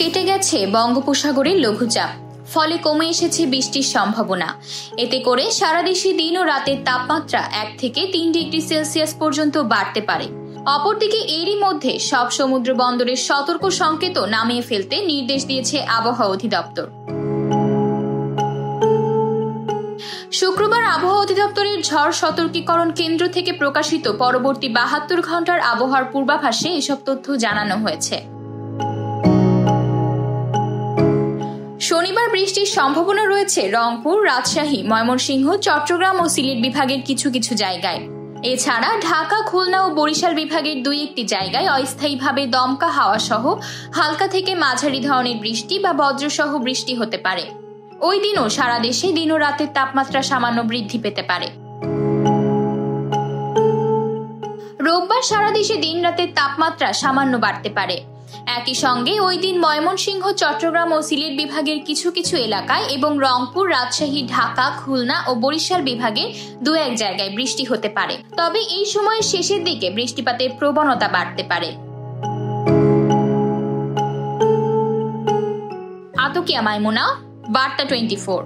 কেটে গেছে বঙ্গোপসাগরের লঘুচাপ, ফলে কমে এসেছে বৃষ্টির সম্ভাবনা। এতে করে সারা দেশে দিন ও রাতের তাপমাত্রা 1 থেকে 3 ডিগ্রি সেলসিয়াস পর্যন্ত বাড়তে পারে। অপরদিকে এরই মধ্যে সব সমুদ্র বন্দরের সতর্ক সংকেতও নামিয়ে ফেলতে নির্দেশ দিয়েছে আবহাওয়া অধিদপ্তর। শুক্রবার আবহাওয়া অধিদপ্তরের ঝড় সতর্কীকরণ কেন্দ্র থেকে প্রকাশিত পরবর্তী 72 ঘন্টার আবহাওয়ার পূর্বাভাসে এসব তথ্য জানানো হয়েছে। শনিবার বৃষ্টির সম্ভাবনা রয়েছে রংপুর, রাজশাহী, ময়মনসিংহ, চট্টগ্রাম ও সিলেট বিভাগের কিছু কিছু জায়গায়। এছাড়া ঢাকা, খুলনা ও বরিশাল বিভাগের 2-1টি জায়গায় অস্থায়ীভাবে দমকা হাওয়া সহ হালকা থেকে মাঝারি ধরনের বৃষ্টি বা বজ্রসহ বৃষ্টি হতে পারে। ওই দিনও সারা দেশে দিন ও রাতের তাপমাত্রা সামান্য বৃদ্ধি পেতে পারে। রোববার সারা দেশে দিন রাতের তাপমাত্রা সামান্য বাড়তে পারে। একই সঙ্গে ওই দিন ময়মনসিংহ, চট্টগ্রাম ও সিলেট বিভাগের কিছু কিছু এলাকায় এবং রংপুর, রাজশাহী, ঢাকা, খুলনা ও বরিশাল বিভাগের 2-1 জায়গায় বৃষ্টি হতে পারে। তবে এই সময়ের শেষের দিকে বৃষ্টিপাতের প্রবণতা বাড়তে পারে। আতকিয়া মাইমুনা, বার্তা 24।